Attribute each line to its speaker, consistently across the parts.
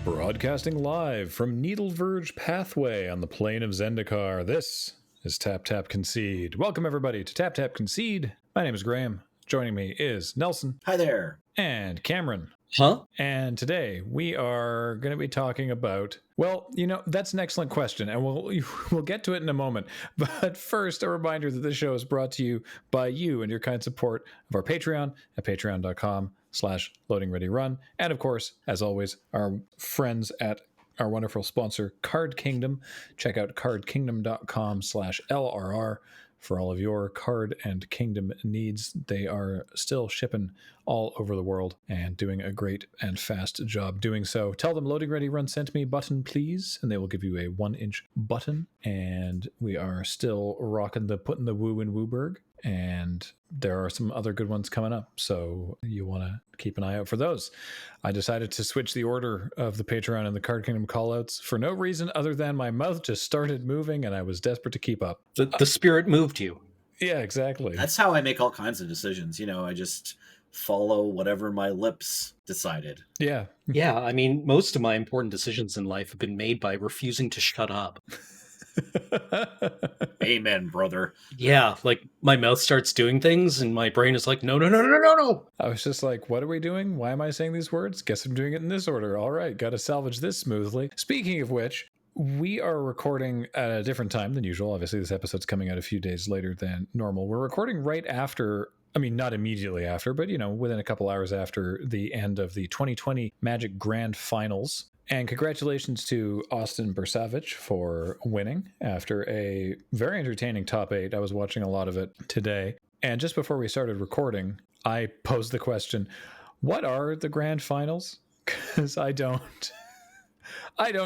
Speaker 1: Broadcasting live from Needle Verge Pathway on the plain of Zendikar, this is Tap Tap Concede. Welcome everybody to Tap Tap Concede. My name is Graham. Joining me is Nelson.
Speaker 2: Hi there.
Speaker 1: And Cameron.
Speaker 3: Huh?
Speaker 1: And today we are going to be talking about, well, that's an excellent question, and we'll get to it in a moment. But first, a reminder that this show is brought to you by you and your kind support of our Patreon at patreon.com/loadingreadyrun. And of course, as always, our friends at our wonderful sponsor, Card Kingdom. Check out cardkingdom.com/LRR for all of your card and kingdom needs. They are still shipping all over the world and doing a great and fast job doing so. Tell them Loading Ready Run sent me button, please, and they will give you a 1-inch button. And we are still rocking putting the woo in Wooburg. And there are some other good ones coming up, so you want to keep an eye out for those. I decided to switch the order of the Patreon and the Card Kingdom callouts for no reason other than my mouth just started moving and I was desperate to keep up.
Speaker 3: The spirit moved you.
Speaker 1: Yeah, exactly.
Speaker 2: That's how I make all kinds of decisions. I just follow whatever my lips decided.
Speaker 1: Yeah.
Speaker 3: Yeah, I mean, most of my important decisions in life have been made by refusing to shut up.
Speaker 2: Amen, brother.
Speaker 3: Yeah, like my mouth starts doing things and my brain is like, no.
Speaker 1: I was just like, what are we doing? Why am I saying these words? Guess I'm doing it in this order. All right, got to salvage this smoothly. Speaking of which, we are recording at a different time than usual. Obviously, this episode's coming out a few days later than normal. We're recording right after, not immediately after, but, within a couple hours after the end of the 2020 Magic Grand Finals. And congratulations to Austin Bursavich for winning after a very entertaining top 8. I was watching a lot of it today. And just before we started recording, I posed the question, what are the Grand Finals? Because I don't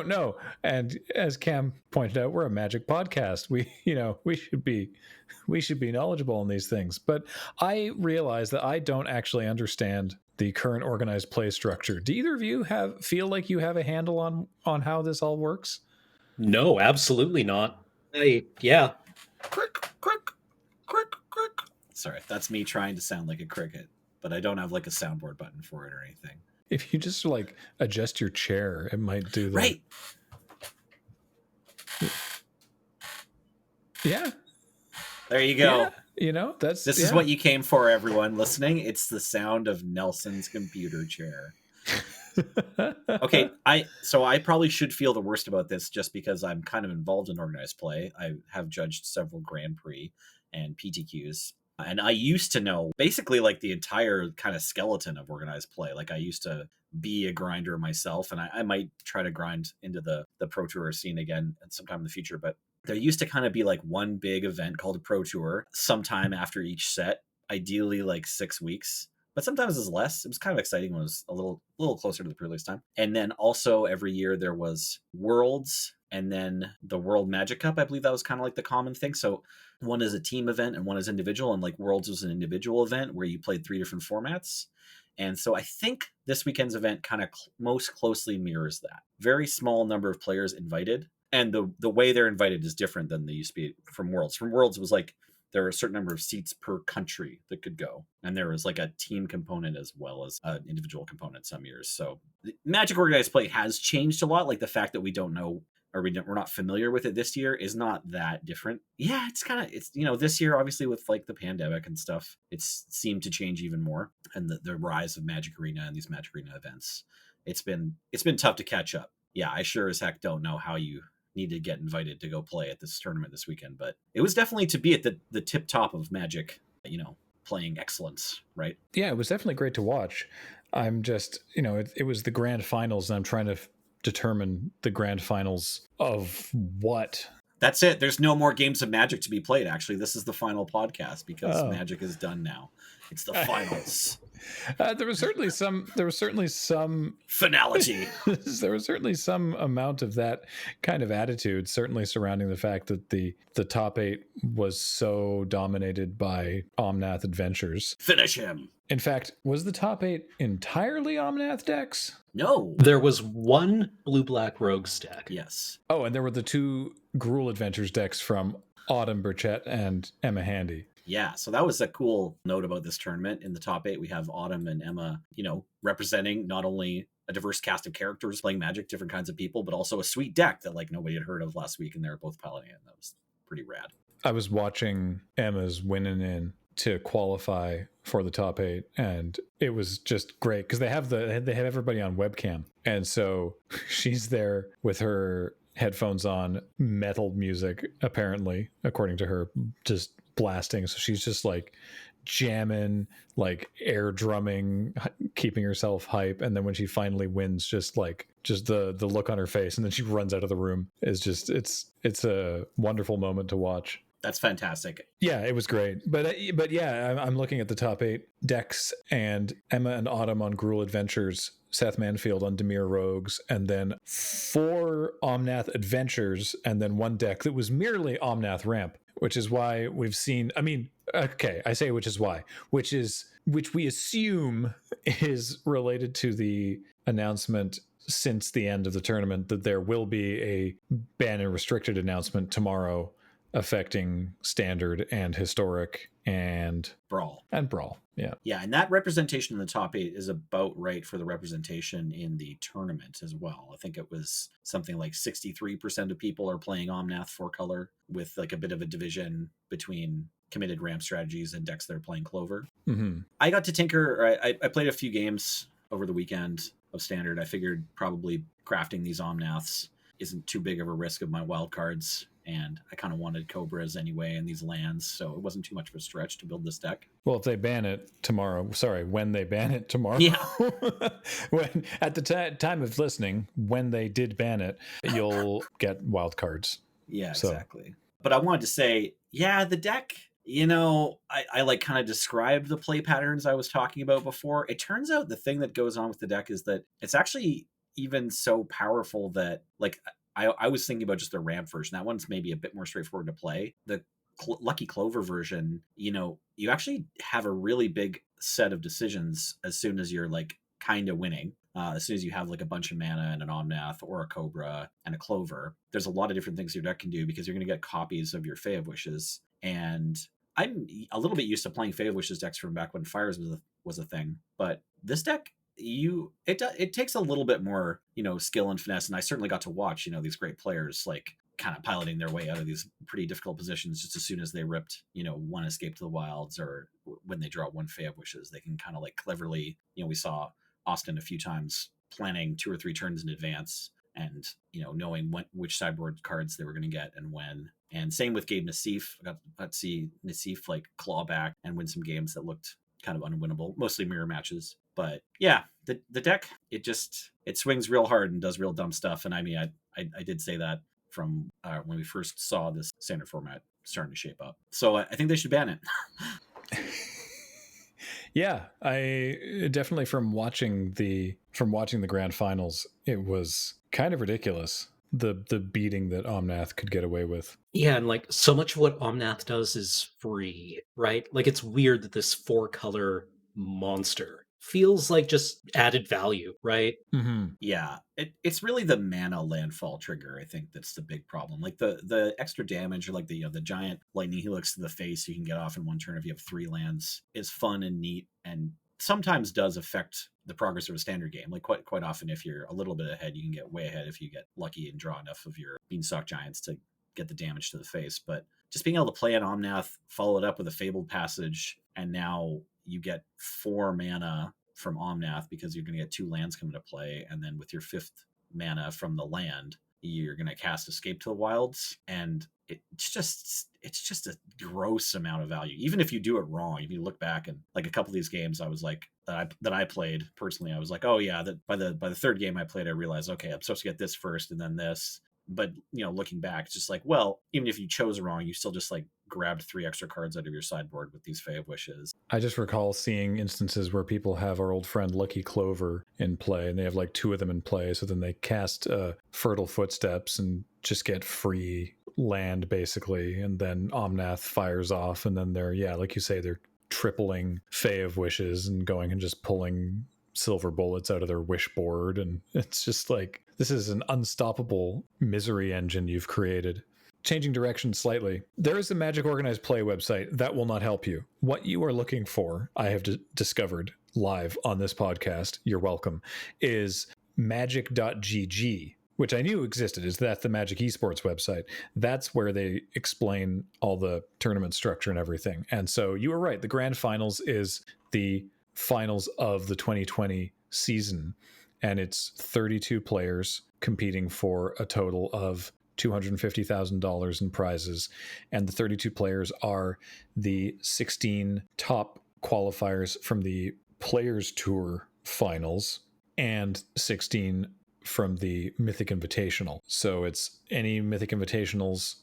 Speaker 1: know. And as Cam pointed out, we're a Magic podcast. We should be knowledgeable in these things. But I realize that I don't actually understand the current organized play structure. Do either of you feel like you have a handle on how this all works?
Speaker 3: No, absolutely not. Yeah.
Speaker 2: Crick. Sorry, that's me trying to sound like a cricket, but I don't have like a soundboard button for it or anything.
Speaker 1: If you just adjust your chair, it might do that.
Speaker 2: Right.
Speaker 1: Yeah.
Speaker 2: There you go.
Speaker 1: Yeah. This
Speaker 2: is what you came for, everyone listening. It's the sound of Nelson's computer chair. Okay, I probably should feel the worst about this just because I'm kind of involved in organized play. I have judged several Grand Prix and PTQs. And I used to know basically like the entire kind of skeleton of organized play. Like I used to be a grinder myself, and I might try to grind into the Pro Tour scene again at sometime in the future. But there used to kind of be like one big event called a Pro Tour sometime after each set, ideally like 6 weeks. But sometimes it's less. It was kind of exciting when it was a little closer to the pre-release time. And then also every year there was Worlds and then the World Magic Cup. I believe that was kind of like the common thing. So one is a team event and one is individual. And like Worlds was an individual event where you played 3 different formats. And so I think this weekend's event kind of most closely mirrors that. Very small number of players invited. And the way they're invited is different than they used to be from Worlds. From Worlds, it was like there are a certain number of seats per country that could go. And there was like a team component as well as an individual component some years. So Magic Organized Play has changed a lot. Like the fact that we don't know or we're not familiar with it this year is not that different. Yeah, it's this year, obviously with like the pandemic and stuff, it's seemed to change even more. And the rise of Magic Arena and these Magic Arena events, it's been tough to catch up. Yeah, I sure as heck don't know how you need to get invited to go play at this tournament this weekend, but it was definitely to be at the tip top of Magic, playing excellence, right?
Speaker 1: Yeah, it was definitely great to watch. I'm just, it was the grand finals and I'm trying to determine the grand finals of what.
Speaker 2: That's it. There's no more games of Magic to be played. Actually, this is the final podcast because Magic is done now. It's the finals.
Speaker 1: There was certainly some
Speaker 2: finality.
Speaker 1: There was certainly some amount of that kind of attitude, certainly surrounding the fact that the top 8 was so dominated by Omnath Adventures.
Speaker 2: Finish him.
Speaker 1: In fact, was the top 8 entirely Omnath decks?
Speaker 2: No.
Speaker 3: There was one blue-black rogues deck.
Speaker 2: Yes.
Speaker 1: Oh, and there were the 2 Gruul Adventures decks from Autumn Burchett and Emma Handy.
Speaker 2: Yeah, so that was a cool note about this tournament. In the top 8, we have Autumn and Emma, representing not only a diverse cast of characters playing Magic, different kinds of people, but also a sweet deck that like nobody had heard of last week, and they were both piloting it. That was pretty rad.
Speaker 1: I was watching Emma's winning in to qualify for the top 8, and it was just great because they have everybody on webcam, and so she's there with her headphones on, metal music apparently, according to her, just blasting. So she's just like jamming, like air drumming, keeping herself hype, and then when she finally wins, just the look on her face, and then she runs out of the room is just it's a wonderful moment to watch.
Speaker 2: That's fantastic.
Speaker 1: Yeah, it was great. But yeah, I'm looking at the top 8 decks, and Emma and Autumn on Gruul Adventures, Seth Manfield on Dimir Rogues, and then 4 Omnath Adventures, and then 1 deck that was merely Omnath Ramp, which is why we've seen, I mean, okay, I say which we assume is related to the announcement since the end of the tournament that there will be a ban and restricted announcement tomorrow affecting standard and historic and
Speaker 2: brawl. Yeah, and that representation in the top 8 is about right for the representation in the tournament as well. I think it was something like 63% of people are playing Omnath 4-color, with like a bit of a division between committed ramp strategies and decks that are playing Clover.
Speaker 1: Mm-hmm.
Speaker 2: I got to tinker. I played a few games over the weekend of standard. I figured probably crafting these Omnaths isn't too big of a risk of my wild cards, and I kind of wanted Cobras anyway in these lands, so it wasn't too much of a stretch to build this deck.
Speaker 1: Well, if they ban it tomorrow, when they ban it tomorrow,
Speaker 2: yeah,
Speaker 1: when at the time of listening, when they did ban it, you'll get wild cards.
Speaker 2: Yeah, exactly. But I wanted to say, yeah, the deck, you know, I like kind of described the play patterns I was talking about before. It turns out the thing that goes on with the deck is that it's actually even so powerful that, like, I was thinking about just the ramp version. That one's maybe a bit more straightforward to play. The Lucky Clover version, you know, you actually have a really big set of decisions as soon as you're like kind of winning. As soon as you have like a bunch of mana and an Omnath or a Cobra and a Clover, there's a lot of different things your deck can do because you're going to get copies of your Fae of Wishes. And I'm a little bit used to playing Fae of Wishes decks from back when Fires was a thing, but this deck, it takes a little bit more, you know, skill and finesse. And I certainly got to watch, you know, these great players like kind of piloting their way out of these pretty difficult positions just as soon as they ripped, you know, 1 Escape to the Wilds, or when they draw 1 Fae of Wishes, they can kind of like cleverly, you know, we saw Austin a few times planning 2 or 3 turns in advance and, you know, knowing which sideboard cards they were going to get and when. And same with Gabe Nassif. I got to see Nassif like claw back and win some games that looked kind of unwinnable, mostly mirror matches. But yeah, the deck, it swings real hard and does real dumb stuff. And I mean, I did say that from when we first saw this standard format starting to shape up. So I think they should ban it.
Speaker 1: Yeah, I definitely from watching the grand finals, it was kind of ridiculous the beating that Omnath could get away with.
Speaker 3: Yeah, and like so much of what Omnath does is free, right? Like it's weird that this 4-color monster feels like just added value, right?
Speaker 1: Mm-hmm.
Speaker 2: Yeah, it's really the mana landfall trigger, I think, that's the big problem. Like the extra damage, or like the giant lightning helix to the face you can get off in 1 turn if you have 3 lands, is fun and neat, and sometimes does affect the progress of a standard game. Like quite often, if you're a little bit ahead, you can get way ahead if you get lucky and draw enough of your Beanstalk Giants to get the damage to the face. But just being able to play an Omnath, follow it up with a Fabled Passage, and now you get 4 mana from Omnath because you're going to get 2 lands coming to play, and then with your 5th mana from the land, you're going to cast Escape to the Wilds, and it's just a gross amount of value. Even if you do it wrong, if you look back and like a couple of these games, I was like that I played personally, I was like, oh yeah, that by the 3rd game I played, I realized, okay, I'm supposed to get this first and then this. But, you know, looking back, it's just like, well, even if you chose wrong, you still just like grabbed 3 extra cards out of your sideboard with these Fae of Wishes.
Speaker 1: I just recall seeing instances where people have our old friend Lucky Clover in play, and they have like 2 of them in play. So then they cast Fertile Footsteps and just get free land basically. And then Omnath fires off, and then they're, yeah, like you say, they're tripling Fae of Wishes and going and just pulling silver bullets out of their wish board. And it's just like, this is an unstoppable misery engine you've created. Changing direction slightly, there is a Magic Organized Play website that will not help you. What you are looking for, I have discovered live on this podcast, you're welcome, is magic.gg, which I knew existed, is that the Magic Esports website. That's where they explain all the tournament structure and everything. And so you were right. The grand finals is the finals of the 2020 season. And it's 32 players competing for a total of $250,000 in prizes. And the 32 players are the 16 top qualifiers from the Players Tour finals and 16 from the Mythic Invitational. So it's any Mythic Invitationals,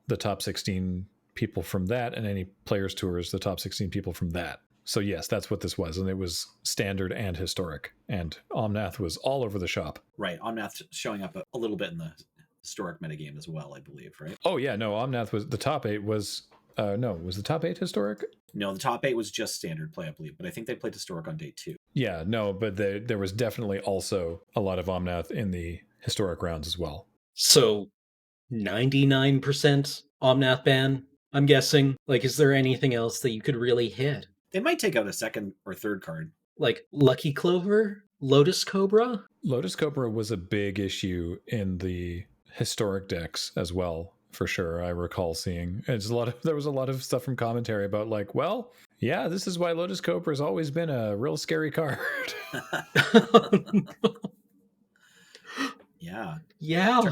Speaker 1: the top 16 people from that, and any Players Tours, the top 16 people from that. So yes, that's what this was, and it was standard and historic, and Omnath was all over the shop.
Speaker 2: Right, Omnath showing up a little bit in the historic metagame as well, I believe, right?
Speaker 1: Oh yeah, no, Omnath was, the top 8 was, was the top 8 historic?
Speaker 2: No, the top 8 was just standard play, I believe, but I think they played historic on day 2.
Speaker 1: Yeah, no, but there was definitely also a lot of Omnath in the historic rounds as well.
Speaker 3: So 99% Omnath ban, I'm guessing. Like, is there anything else that you could really hit?
Speaker 2: They might take out a second or third card.
Speaker 3: Like Lucky Clover? Lotus Cobra?
Speaker 1: Lotus Cobra was a big issue in the historic decks as well, for sure. I recall seeing there was a lot of stuff from commentary about like, well, yeah, this is why Lotus Cobra has always been a real scary card.
Speaker 2: Yeah.
Speaker 3: Yeah.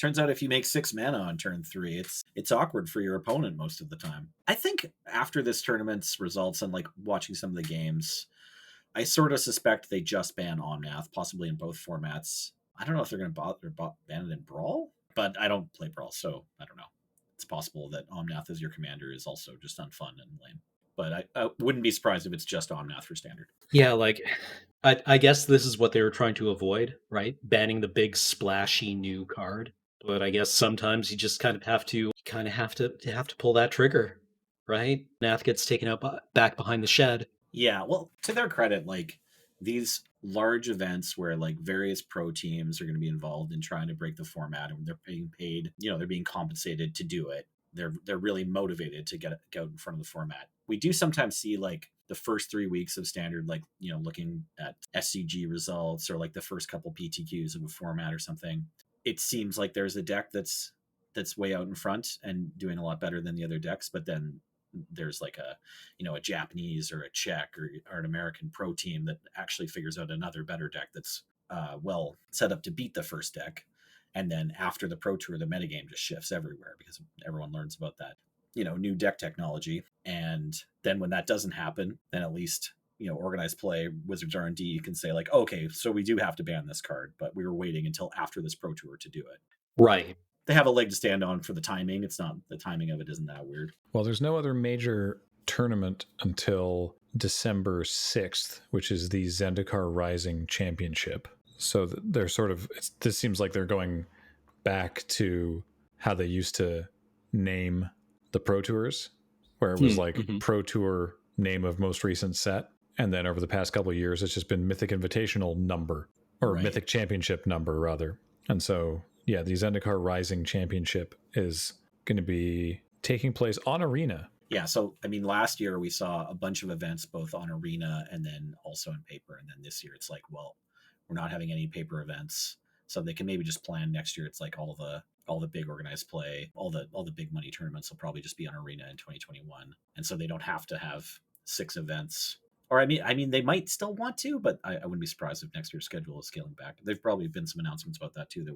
Speaker 2: Turns out if you make 6 mana on turn 3, it's awkward for your opponent most of the time. I think after this tournament's results and like watching some of the games, I sort of suspect they just ban Omnath, possibly in both formats. I don't know if they're going to ban it in Brawl, but I don't play Brawl, so I don't know. It's possible that Omnath as your commander is also just unfun and lame. But I wouldn't be surprised if it's just Omnath for standard.
Speaker 3: Yeah, like, I guess this is what they were trying to avoid, right? Banning the big splashy new card. But I guess sometimes you just kind of have to pull that trigger, right? Nath gets taken out back behind the shed.
Speaker 2: Yeah, well, to their credit, like these large events where like various pro teams are going to be involved in trying to break the format, and they're being paid, they're being compensated to do it. They're really motivated to get out in front of the format. We do sometimes see like the first 3 weeks of standard, like looking at SCG results or like the first couple PTQs of a format or something. It seems like there's a deck that's way out in front and doing a lot better than the other decks, but then there's like a Japanese or a Czech or an American pro team that actually figures out another better deck that's well set up to beat the first deck. And then after the pro tour, the metagame just shifts everywhere because everyone learns about that new deck technology. And then when that doesn't happen, then at least organized play, Wizards R&D can say like, okay, so we do have to ban this card, but we were waiting until after this pro tour to do it.
Speaker 3: Right.
Speaker 2: They have a leg to stand on for the timing. It's not, the timing of it isn't that weird.
Speaker 1: Well, there's no other major tournament until December 6th, which is the Zendikar Rising Championship. So they're sort of, this seems like they're going back to how they used to name the Pro Tours, where it was Pro Tour name of most recent set. And then over the past couple of years, it's just been Mythic Invitational number, or right. Mythic Championship number, rather. And so, yeah, the Zendikar Rising Championship is going to be taking place on Arena.
Speaker 2: Yeah, so, I mean, last year we saw a bunch of events, both on Arena and then also in paper. And then this year it's like, well, we're not having any paper events. So they can maybe just plan next year. It's like all the big organized play, all the big money tournaments will probably just be on Arena in 2021. And so they don't have to have 6 events. Or I mean, they might still want to, but I wouldn't be surprised if next year's schedule is scaling back. There've probably been some announcements about that too that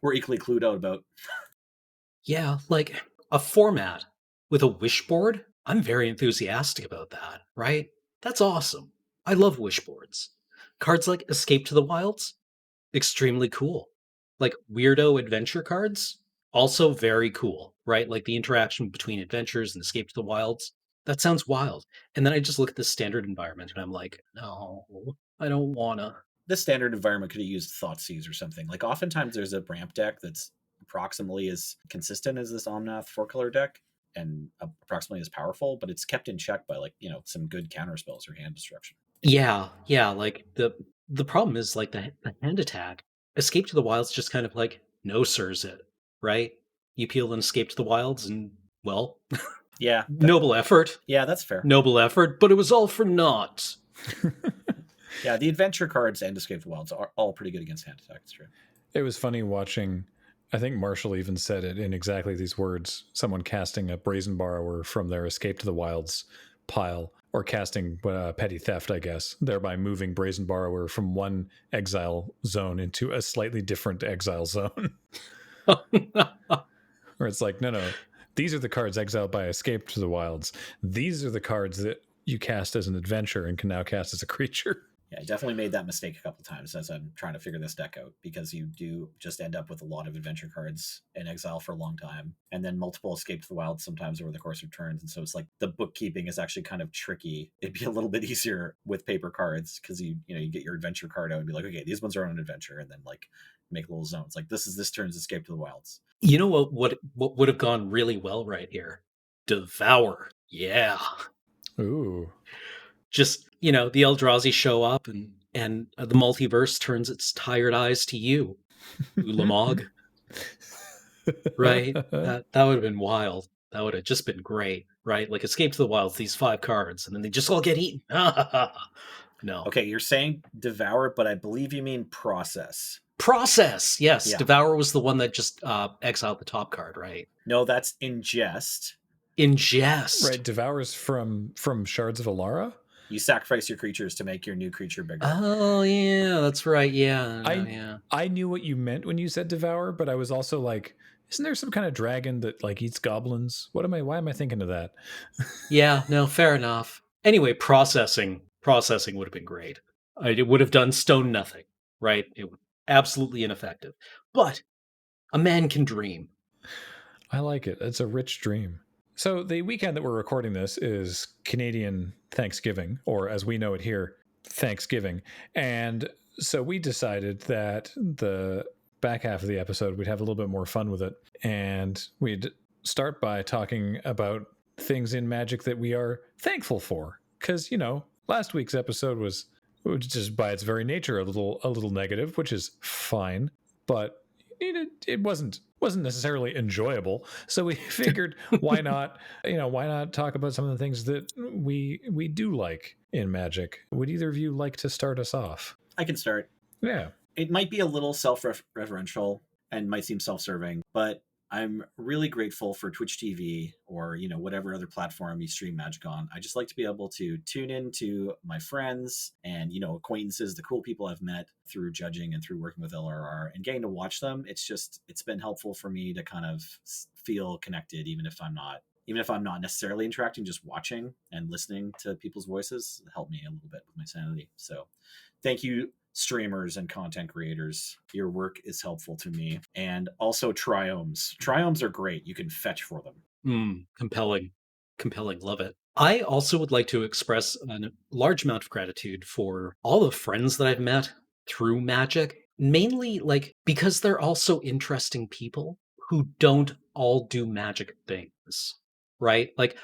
Speaker 2: we're equally clued out about.
Speaker 3: Yeah, like a format with a wish board. I'm very enthusiastic about that, right? That's awesome. I love wish boards. Cards like Escape to the Wilds, extremely cool. Like weirdo adventure cards, also very cool, right? Like the interaction between adventures and Escape to the Wilds. That sounds wild. And then I just look at the standard environment and I'm like, no, I don't wanna.
Speaker 2: This standard environment could have used Thoughtseize or something. Like oftentimes there's a ramp deck that's approximately as consistent as this Omnath 4-color deck and approximately as powerful, but it's kept in check by like, some good counter spells or hand destruction.
Speaker 3: Yeah, like the problem is like the hand attack. Escape to the Wilds just kind of like no sirs it, right? You peel and Escape to the Wilds and well,
Speaker 2: yeah,
Speaker 3: noble effort.
Speaker 2: Yeah, that's fair.
Speaker 3: Noble effort, but it was all for naught.
Speaker 2: Yeah, the adventure cards and Escape to the Wilds are all pretty good against hand attack. It's true.
Speaker 1: It was funny watching, I think Marshall even said it in exactly these words, someone casting a Brazen Borrower from their Escape to the Wilds pile, or casting Petty Theft, I guess, thereby moving Brazen Borrower from one exile zone into a slightly different exile zone. Where it's like, no, these are the cards exiled by Escape to the Wilds. These are the cards that you cast as an adventure and can now cast as a creature.
Speaker 2: Yeah, I definitely made that mistake a couple times as I'm trying to figure this deck out, because you do just end up with a lot of adventure cards in exile for a long time, and then multiple Escape to the Wild sometimes over the course of turns. And so it's like the bookkeeping is actually kind of tricky. It'd be a little bit easier with paper cards, because you get your adventure card out and be like, okay, these ones are on an adventure, and then like make little zones. Like this is this turn's Escape to the Wilds.
Speaker 3: You know what would have gone really well right here? Devour. Yeah.
Speaker 1: Ooh.
Speaker 3: Just, the Eldrazi show up and the multiverse turns its tired eyes to you, Ulamog. Right? That would have been wild. That would have just been great, right? Like Escape to the Wilds, these 5 cards, and then they just all get eaten. No.
Speaker 2: Okay, you're saying Devour, but I believe you mean Process.
Speaker 3: Process, yes.
Speaker 2: Yeah.
Speaker 3: Devour was the one that just exiled the top card, right?
Speaker 2: No, that's Ingest.
Speaker 3: Ingest.
Speaker 1: Right, Devour's from Shards of Alara?
Speaker 2: You sacrifice your creatures to make your new creature bigger.
Speaker 3: Oh, yeah, that's right. Yeah.
Speaker 1: I knew what you meant when you said Devour, but I was also like, isn't there some kind of dragon that like eats goblins? Why am I thinking of that?
Speaker 3: Yeah, no, fair enough. Anyway, processing would have been great. It would have done stone nothing, right? It would absolutely ineffective. But a man can dream.
Speaker 1: I like it. It's a rich dream. So the weekend that we're recording this is Canadian Thanksgiving, or as we know it here, Thanksgiving. And so we decided that the back half of the episode, we'd have a little bit more fun with it. And we'd start by talking about things in Magic that we are thankful for. Because, last week's episode was just by its very nature a little negative, which is fine. But it wasn't necessarily enjoyable. So we figured, why not talk about some of the things that we do like in Magic? Would either of you like to start us off?
Speaker 2: I can start.
Speaker 1: Yeah.
Speaker 2: It might be a little self-referential and might seem self-serving, but I'm really grateful for Twitch TV or, whatever other platform you stream Magic on. I just like to be able to tune in to my friends and, acquaintances, the cool people I've met through judging and through working with LRR and getting to watch them. It's been helpful for me to kind of feel connected, even if I'm not necessarily interacting, just watching and listening to people's voices helped me a little bit with my sanity. So thank you, streamers and content creators. Your work is helpful to me. And also triomes. Triomes are great. You can fetch for them.
Speaker 3: Compelling. Love it. I also would like to express a large amount of gratitude for all the friends that I've met through Magic, mainly because they're also interesting people who don't all do Magic things, right? Like,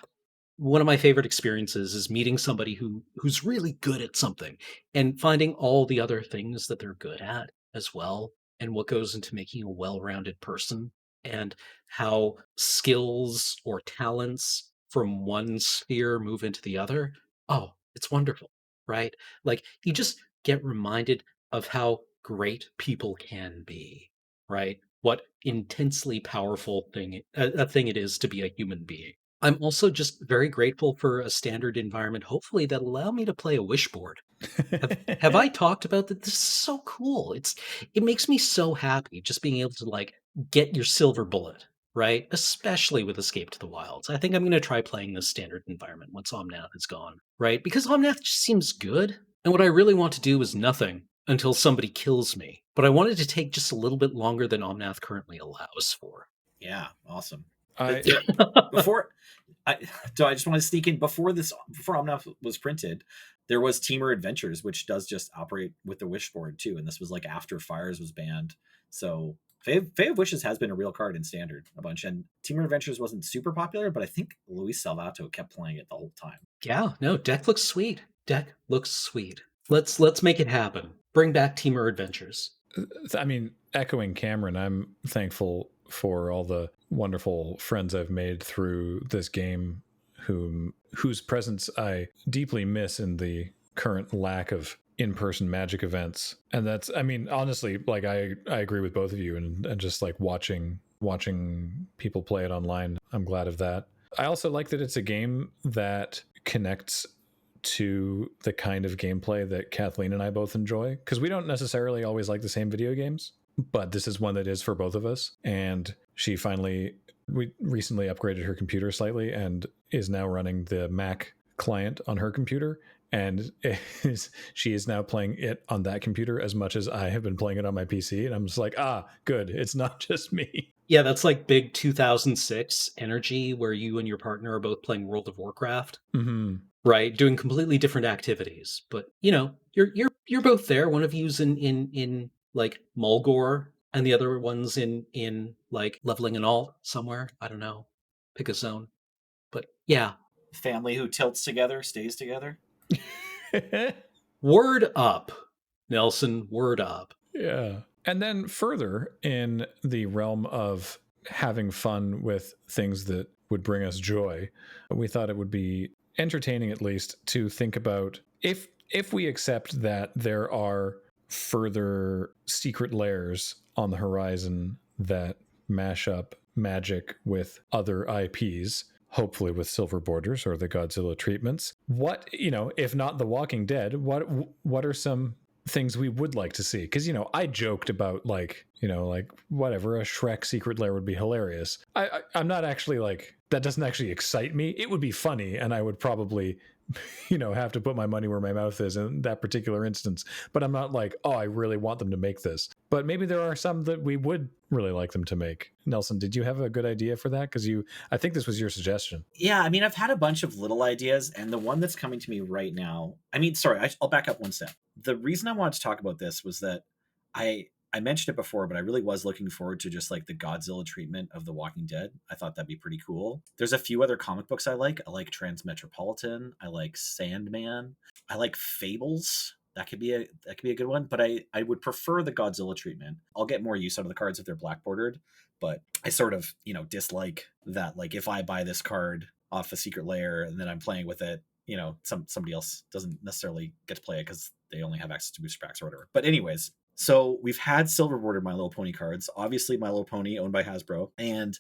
Speaker 3: one of my favorite experiences is meeting somebody who's really good at something and finding all the other things that they're good at as well, and what goes into making a well-rounded person, and how skills or talents from one sphere move into the other. Oh, it's wonderful, right? Like, you just get reminded of how great people can be, right? What intensely powerful a thing it is to be a human being. I'm also just very grateful for a standard environment, hopefully, that allow me to play a wishboard. Have I talked about that? This is so cool. It makes me so happy just being able to get your silver bullet, right? Especially with Escape to the Wilds. I think I'm going to try playing this standard environment once Omnath is gone, right? Because Omnath just seems good. And what I really want to do is nothing until somebody kills me. But I wanted to take just a little bit longer than Omnath currently allows for.
Speaker 2: Yeah, awesome.
Speaker 1: I
Speaker 2: just want to sneak in before Omnath was printed, there was Teamer Adventures, which does just operate with the Wishboard too, and this was after Fires was banned. So Fae of Wishes has been a real card in Standard a bunch, and Teamer Adventures wasn't super popular, but I think Luis Salvato kept playing it the whole time.
Speaker 3: Yeah, no, deck looks sweet. Let's make it happen. Bring back Teamer Adventures.
Speaker 1: I mean, echoing Cameron, I'm thankful for all the wonderful friends I've made through this game whose presence I deeply miss in the current lack of in-person Magic events. And that's, I mean, honestly, like I agree with both of you, and just like watching people play it online, I'm glad of that. I also like that it's a game that connects to the kind of gameplay that Kathleen and I both enjoy, because we don't necessarily always like the same video games, but this is one that is for both of us. And we recently upgraded her computer slightly and is now running the Mac client on her computer, and she is now playing it on that computer as much as I have been playing it on my PC. And I'm just like, good, it's not just me.
Speaker 3: Yeah, that's like big 2006 energy where you and your partner are both playing World of Warcraft.
Speaker 1: Mm-hmm.
Speaker 3: Right, doing completely different activities, but you're both there. One of you's in like Mulgore, and the other one's in like leveling an alt somewhere. I don't know, pick a zone. But yeah,
Speaker 2: Family who tilts together stays together.
Speaker 3: word up, Nelson. Word up.
Speaker 1: Yeah. And then further in the realm of having fun with things that would bring us joy, we thought it would be entertaining at least to think about if we accept that there are further secret lairs on the horizon that mash up Magic with other IPs, hopefully with silver borders or the Godzilla treatments. What, if not The Walking Dead, what are some things we would like to see? Because I joked about like whatever, a Shrek secret lair would be hilarious. I'm not actually like, that doesn't actually excite me. It would be funny, and I would probably have to put my money where my mouth is in that particular instance, but I'm not like, I really want them to make this. But maybe there are some that we would really like them to make. Nelson, did you have a good idea for that? Because I think this was your suggestion.
Speaker 2: Yeah, I mean, I've had a bunch of little ideas, and the one that's coming to me right now, I'll back up one step. The reason I wanted to talk about this was that I mentioned it before, but I really was looking forward to just like the Godzilla treatment of The Walking Dead. I thought that'd be pretty cool. There's a few other comic books I like. I like Transmetropolitan. I like Sandman. I like Fables. That could be a good one, but I would prefer the Godzilla treatment. I'll get more use out of the cards if they're black bordered, but I sort of, dislike that. Like if I buy this card off a secret lair and then I'm playing with it, somebody else doesn't necessarily get to play it because they only have access to booster packs or whatever. But anyways, so we've had silver bordered My Little Pony cards, obviously My Little Pony owned by Hasbro. And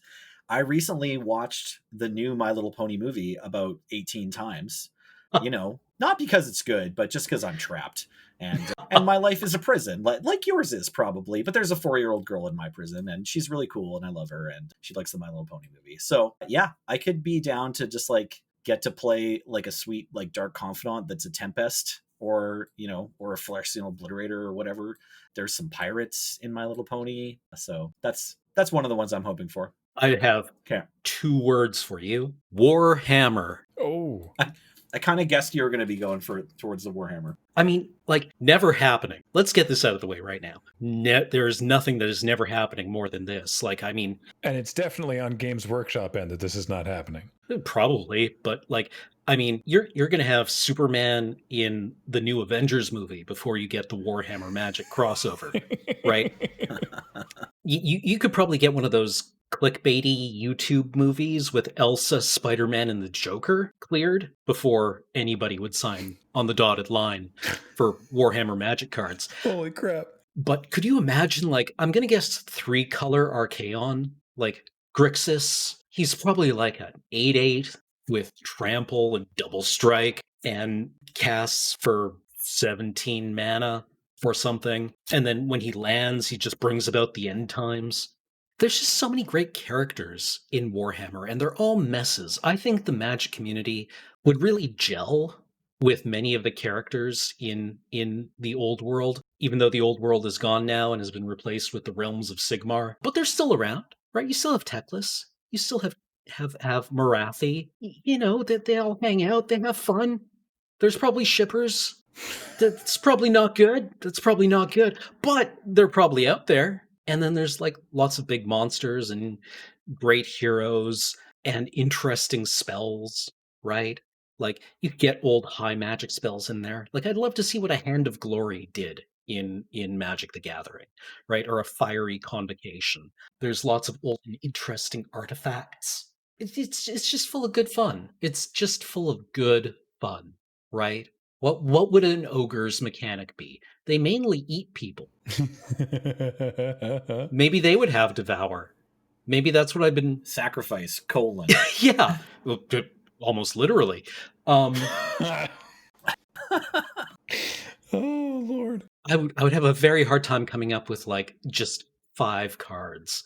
Speaker 2: I recently watched the new My Little Pony movie about 18 times, not because it's good, but just because I'm trapped. And my life is a prison, like yours is probably. But there's a 4-year-old girl in my prison, and she's really cool, and I love her, and she likes the My Little Pony movie. So yeah, I could be down to just like get to play like a sweet like dark confidant that's a Tempest, or or a Phyrexian Obliterator or whatever. There's some pirates in My Little Pony, so that's one of the ones I'm hoping for.
Speaker 3: I have 2 words for you: Warhammer.
Speaker 1: Oh.
Speaker 2: I kind of guessed you were going to be going towards the Warhammer.
Speaker 3: I mean, like, never happening. Let's get this out of the way right now. There's nothing that is never happening more than this. Like, I mean...
Speaker 1: And it's definitely on Games Workshop end that this is not happening.
Speaker 3: Probably, but, like, I mean, you're going to have Superman in the new Avengers movie before you get the Warhammer Magic crossover, right? You could probably get one of those clickbaity YouTube movies with Elsa, Spider-Man, and the Joker cleared before anybody would sign on the dotted line for Warhammer Magic cards.
Speaker 1: Holy crap.
Speaker 3: But could you imagine, like, I'm going to guess 3-color Archaon, like Grixis. He's probably like an 8/8 with trample and double strike and casts for 17 mana or something. And then when he lands, he just brings about the end times. There's just so many great characters in Warhammer, and they're all messes. I think the Magic community would really gel with many of the characters in the old world, even though the old world is gone now and has been replaced with the realms of Sigmar. But they're still around, right? You still have Teclis. You still have Marathi. That they all hang out. They have fun. There's probably shippers. That's probably not good. But they're probably out there. And then there's like lots of big monsters and great heroes and interesting spells, right? Like you get old high magic spells in there. Like I'd love to see what a Hand of Glory did in Magic the Gathering, right? Or a Fiery Convocation. There's lots of old and interesting artifacts. It's just full of good fun. It's just full of good fun, right? What would an ogre's mechanic be? They mainly eat people. Maybe they would have devour. Maybe that's what I've been.
Speaker 2: Sacrifice, :
Speaker 3: Yeah, well, almost literally. Um,
Speaker 1: Oh Lord.
Speaker 3: I would have a very hard time coming up with like just 5 cards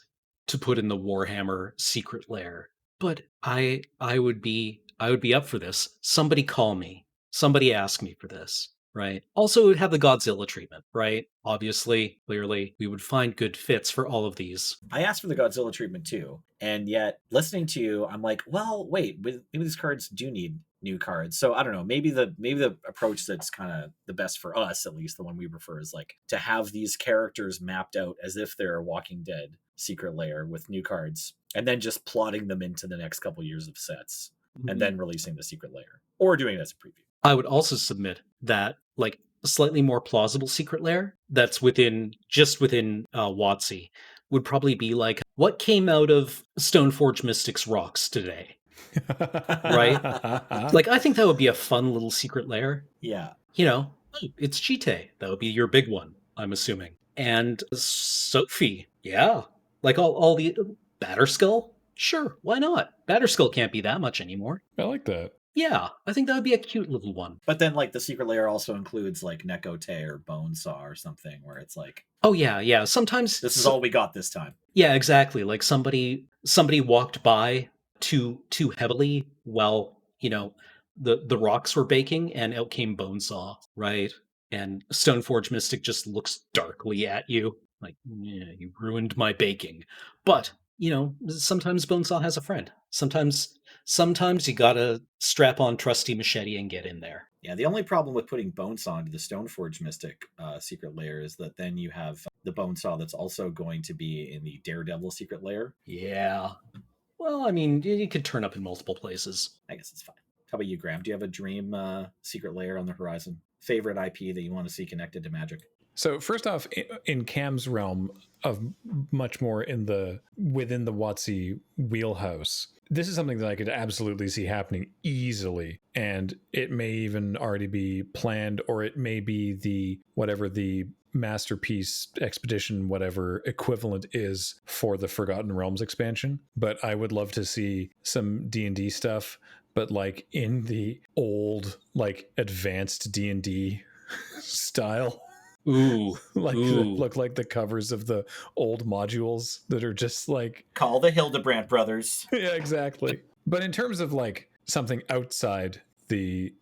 Speaker 3: to put in the Warhammer Secret Lair. But I would be up for this. Somebody call me. Somebody ask me for this. Right. Also, it would have the Godzilla treatment, right? Obviously, clearly, we would find good fits for all of these.
Speaker 2: I asked for the Godzilla treatment too, and yet listening to you, I'm like, well, wait, maybe these cards do need new cards. So I don't know. Maybe the approach that's kind of the best for us, at least the one we prefer, is like to have these characters mapped out as if they're a Walking Dead Secret Lair with new cards, and then just plotting them into the next couple years of sets, and then releasing the Secret Lair, or doing it as a preview.
Speaker 3: I would also submit that like a slightly more plausible Secret Lair that's within WotC would probably be like what came out of Stoneforge Mystics rocks today. Right? Like I think that would be a fun little Secret Lair.
Speaker 2: Yeah.
Speaker 3: You know, it's Chite. That would be your big one, I'm assuming. And Sophie, yeah. Like all the Batterskull? Sure, why not? Batterskull can't be that much anymore.
Speaker 1: I like that.
Speaker 3: Yeah, I think that would be a cute little one.
Speaker 2: But then, like, the Secret Lair also includes, like, Nekote or Bonesaw or something, where it's like,
Speaker 3: oh, yeah. Sometimes...
Speaker 2: this is all we got this time.
Speaker 3: Yeah, exactly. Like, somebody walked by too heavily while, you know, the rocks were baking, and out came Bonesaw, right? And Stoneforge Mystic just looks darkly at you, like, yeah, you ruined my baking. But, you know, sometimes Bonesaw has a friend. Sometimes you gotta strap on trusty machete and get in there.
Speaker 2: Yeah, the only problem with putting Bonesaw into the Stoneforge Mystic Secret Lair is that then you have the Bonesaw that's also going to be in the Daredevil Secret Lair.
Speaker 3: Yeah. Well, I mean, you could turn up in multiple places.
Speaker 2: I guess it's fine. How about you, Graham? Do you have a dream Secret Lair on the horizon? Favorite IP that you want to see connected to Magic?
Speaker 1: So first off, in Cam's realm of much more within the WotC wheelhouse, this is something that I could absolutely see happening easily, and it may even already be planned, or it may be the Masterpiece Expedition whatever equivalent is for the Forgotten Realms expansion. But I would love to see some D&D stuff, but like in the old, like advanced D&D style.
Speaker 3: Ooh.
Speaker 1: Like look like the covers of the old modules that are just like
Speaker 2: call the Hildebrandt brothers.
Speaker 1: Yeah, exactly. But in terms of like something outside the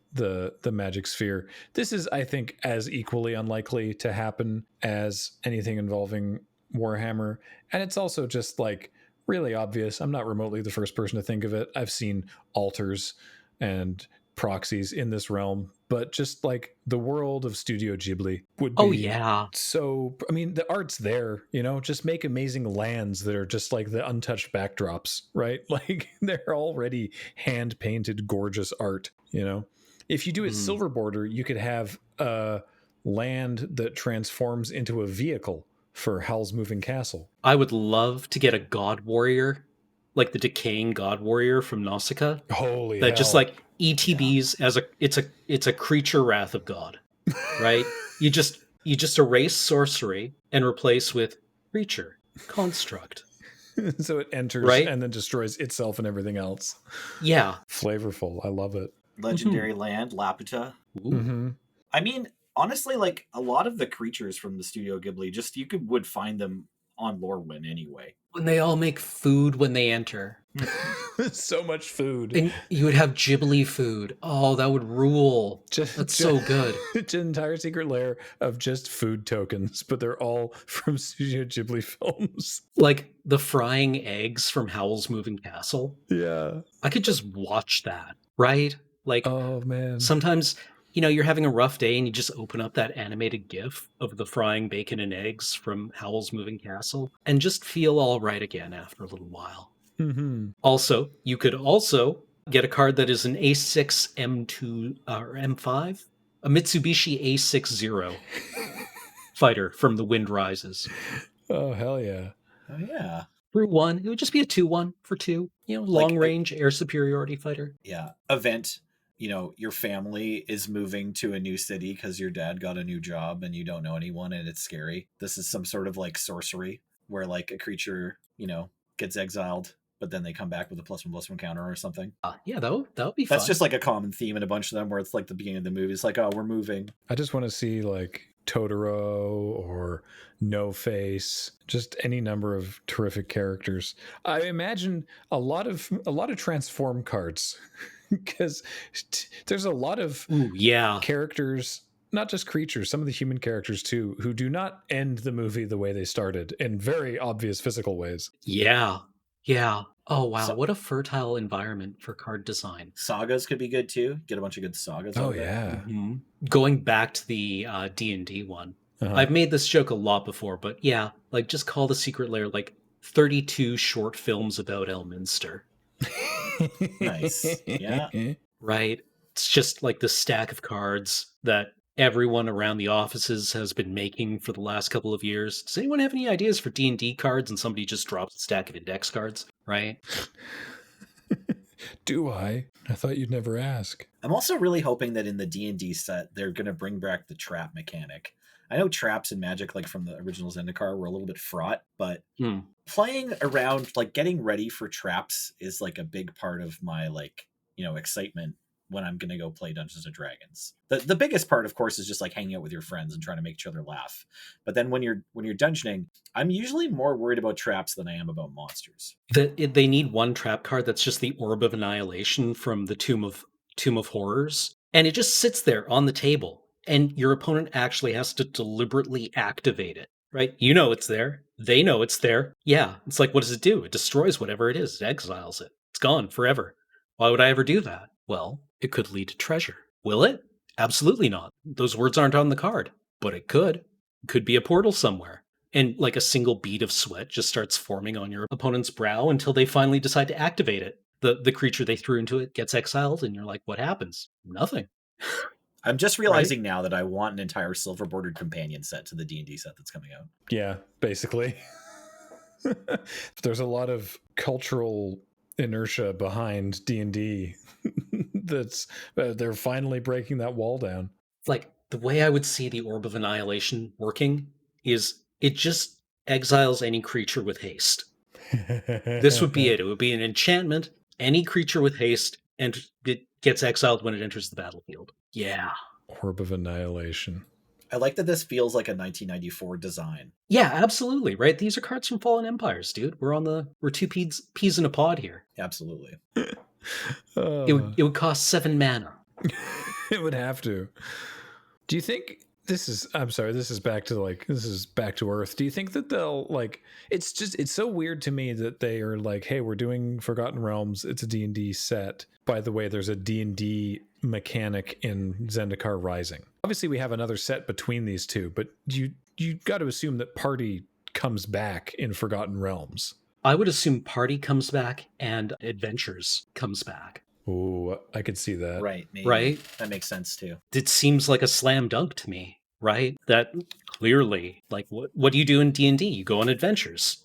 Speaker 1: magic sphere, this is, I think, as equally unlikely to happen as anything involving Warhammer. And it's also just like really obvious. I'm not remotely the first person to think of it. I've seen altars and proxies in this realm, but just like the world of Studio Ghibli would be so, I mean, the art's there, you know, just make amazing lands that are just like the untouched backdrops, right? Like they're already hand painted gorgeous art, you know. If you do it silver border, you could have a land that transforms into a vehicle for Howl's Moving Castle.
Speaker 3: I would love to get a God Warrior, like the decaying God Warrior from Nausicaa.
Speaker 1: Holy
Speaker 3: that
Speaker 1: hell.
Speaker 3: Just like ETBs as it's a creature wrath of God, right? you just erase sorcery and replace with creature construct.
Speaker 1: So it enters and then destroys itself and everything else.
Speaker 3: Yeah.
Speaker 1: Flavorful. I love it.
Speaker 2: Legendary land, Laputa. I mean, honestly, like a lot of the creatures from the Studio Ghibli, just would find them on Lorwyn anyway.
Speaker 3: When they all make food when they enter.
Speaker 1: So much food.
Speaker 3: And you would have Ghibli food. Oh, that would rule. That's so good.
Speaker 1: It's an entire Secret Lair of just food tokens, but they're all from Studio Ghibli films.
Speaker 3: Like the frying eggs from Howl's Moving Castle.
Speaker 1: Yeah.
Speaker 3: I could just watch that, right? Like,
Speaker 1: oh man.
Speaker 3: Sometimes, you know, you're having a rough day and you just open up that animated GIF of the frying bacon and eggs from Howl's Moving Castle and just feel all right again after a little while. Also, you could also get a card that is an A6 M2 or M5, a Mitsubishi A60 fighter from The Wind Rises.
Speaker 1: Oh, hell yeah.
Speaker 2: Oh, yeah.
Speaker 3: Through 1, it would just be a 2/1 for 2. You know, long range air superiority fighter.
Speaker 2: Yeah. Event. your family is moving to a new city because your dad got a new job and you don't know anyone and it's scary. This is some sort of like sorcery where like a creature, gets exiled, but then they come back with a +1/+1 counter or something.
Speaker 3: Yeah, that would be
Speaker 2: That's
Speaker 3: fun.
Speaker 2: just like a common theme in a bunch of them where it's like the beginning of the movie. It's like, oh, we're moving.
Speaker 1: I just want to see like Totoro or No Face, just any number of terrific characters. I imagine a lot of transform cards because there's a lot of characters, not just creatures, some of the human characters too, who do not end the movie the way they started in very obvious physical ways.
Speaker 3: Yeah. Oh wow, what a fertile environment for card design.
Speaker 2: Sagas could be good too. Get a bunch of good sagas.
Speaker 1: Oh yeah.
Speaker 3: Mm-hmm. Going back to the D&D one, I've made this joke a lot before, but yeah, like just call the Secret Lair like 32 short films about Elminster.
Speaker 2: Nice. Yeah.
Speaker 3: Right. It's just like the stack of cards that everyone around the offices has been making for the last couple of years. Does anyone have any ideas for D&D cards? And somebody just drops a stack of index cards, right?
Speaker 1: Do I thought you'd never ask.
Speaker 2: I'm also really hoping that in the D&D set, they're going to bring back the trap mechanic. I know traps in Magic, like from the original Zendikar, were a little bit fraught, but playing around, like getting ready for traps is like a big part of my excitement when I'm going to go play Dungeons and Dragons. The biggest part, of course, is just like hanging out with your friends and trying to make each other laugh. But then when you're dungeoning, I'm usually more worried about traps than I am about monsters.
Speaker 3: They need one trap card that's just the Orb of Annihilation from the Tomb of Horrors, and it just sits there on the table, and your opponent actually has to deliberately activate it. Right? You know it's there. They know it's there. Yeah. It's like, what does it do? It destroys whatever it is. It exiles it. It's gone forever. Why would I ever do that? Well, it could lead to treasure. Will it? Absolutely not. Those words aren't on the card, but it could. It could be a portal somewhere. And like a single bead of sweat just starts forming on your opponent's brow until they finally decide to activate it. The creature they threw into it gets exiled, and you're like, what happens? Nothing.
Speaker 2: I'm just realizing now that I want an entire silver bordered companion set to the D&D set that's coming out.
Speaker 1: Yeah, basically. There's a lot of cultural inertia behind D&D that's they're finally breaking that wall down.
Speaker 3: Like the way I would see the Orb of Annihilation working is it just exiles any creature with haste. This would be it. It would be an enchantment, any creature with haste, and it gets exiled when it enters the battlefield. Yeah.
Speaker 1: Orb of Annihilation.
Speaker 2: I like that this feels like a 1994 design.
Speaker 3: Yeah, absolutely. Right. These are cards from Fallen Empires, dude. We're two peas in a pod here.
Speaker 2: Absolutely.
Speaker 3: It would cost 7 mana.
Speaker 1: It would have to. Do you think this is back to Earth. Do you think that they'll it's so weird to me that they are like, hey, we're doing Forgotten Realms. It's a D&D set. By the way, there's a D&D mechanic in Zendikar Rising. Obviously, we have another set between these two, but you got to assume that Party comes back in Forgotten Realms.
Speaker 3: I would assume Party comes back and Adventures comes back.
Speaker 1: Ooh, I could see that.
Speaker 2: Right. Maybe.
Speaker 3: Right?
Speaker 2: That makes sense too.
Speaker 3: It seems like a slam dunk to me, right? That clearly, like, what do you do in D&D? You go on adventures.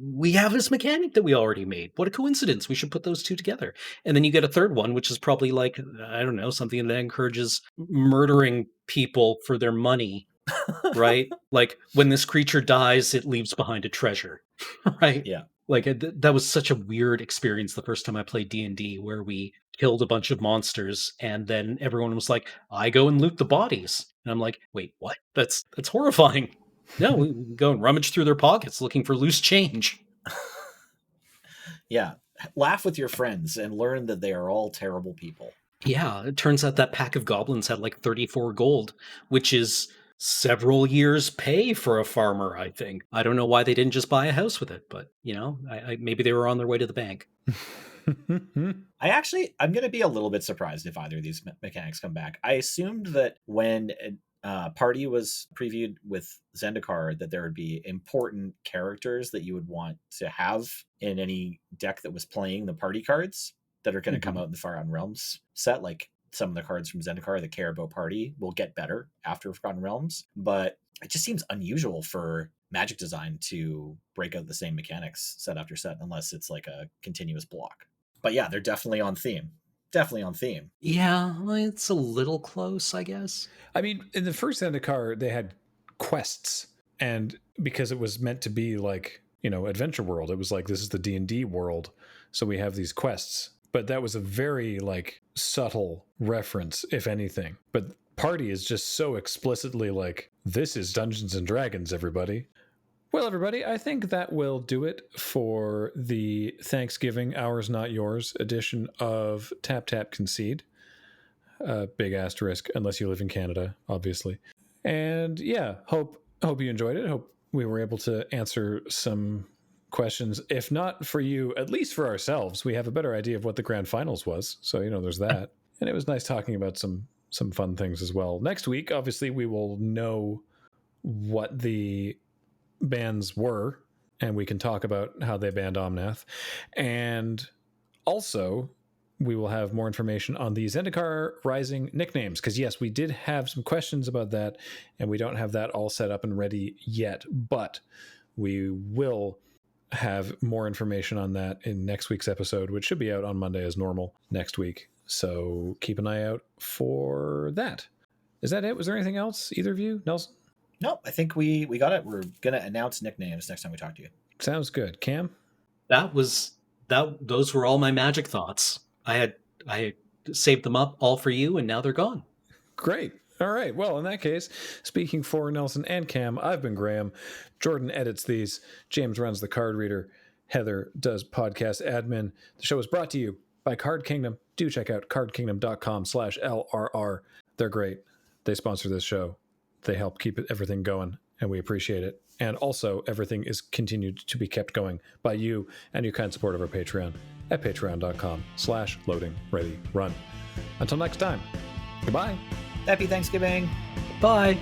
Speaker 3: We have this mechanic that we already made. What a coincidence. We should put those two together. And then you get a third one, which is probably like, I don't know, something that encourages murdering people for their money, right? Like when this creature dies, it leaves behind a treasure, right?
Speaker 2: Yeah.
Speaker 3: Like that was such a weird experience the first time I played D&D, where we killed a bunch of monsters and then everyone was like, I go and loot the bodies. And I'm like, wait, what? That's horrifying. No, we go and rummage through their pockets looking for loose change.
Speaker 2: Yeah. Laugh with your friends and learn that they are all terrible people.
Speaker 3: Yeah, it turns out that pack of goblins had like 34 gold, which is several years' pay for a farmer, I think. I don't know why they didn't just buy a house with it, but, maybe they were on their way to the bank.
Speaker 2: I'm going to be a little bit surprised if either of these mechanics come back. I assumed that when Party was previewed with Zendikar, that there would be important characters that you would want to have in any deck that was playing the party cards that are going to come out in the Forgotten Realms set. Like some of the cards from Zendikar that care about Party will get better after Forgotten Realms, but it just seems unusual for Magic design to break out the same mechanics set after set, unless it's like a continuous block. But yeah, they're definitely on theme. definitely on theme.
Speaker 3: Yeah, it's a little close, I guess.
Speaker 1: I mean, in the first Zendikar, they had quests, and because it was meant to be like, adventure world, it was like, this is the D&D world, so we have these quests. But that was a very like subtle reference, if anything. But Party is just so explicitly like, this is Dungeons and Dragons, everybody. Well, everybody, I think that will do it for the Thanksgiving Ours Not Yours edition of Tap Tap Concede. Big asterisk, unless you live in Canada, obviously. And yeah, hope you enjoyed it. Hope we were able to answer some questions. If not for you, at least for ourselves. We have a better idea of what the grand finals was. So, there's that. And it was nice talking about some fun things as well. Next week, obviously, we will know what the bans were, and we can talk about how they banned Omnath. And also, we will have more information on the Zendikar Rising nicknames, because yes, we did have some questions about that, and we don't have that all set up and ready yet, but we will have more information on that in next week's episode, which should be out on Monday as normal next week. So keep an eye out for that. Is that it? Was there anything else, either of you? Nelson?
Speaker 2: No, I think we got it. We're going to announce nicknames next time we talk to you.
Speaker 1: Sounds good. Cam?
Speaker 3: Those were all my magic thoughts. I had saved them up all for you, and now they're gone.
Speaker 1: Great. All right. Well, in that case, speaking for Nelson and Cam, I've been Graham. Jordan edits these. James runs the card reader. Heather does podcast admin. The show is brought to you by Card Kingdom. Do check out cardkingdom.com/LRR. They're great. They sponsor this show. They help keep everything going, and we appreciate it. And also, everything is continued to be kept going by you and your kind support of our Patreon at patreon.com/loadingreadyrun. Until next time, goodbye.
Speaker 2: Happy Thanksgiving.
Speaker 3: Bye.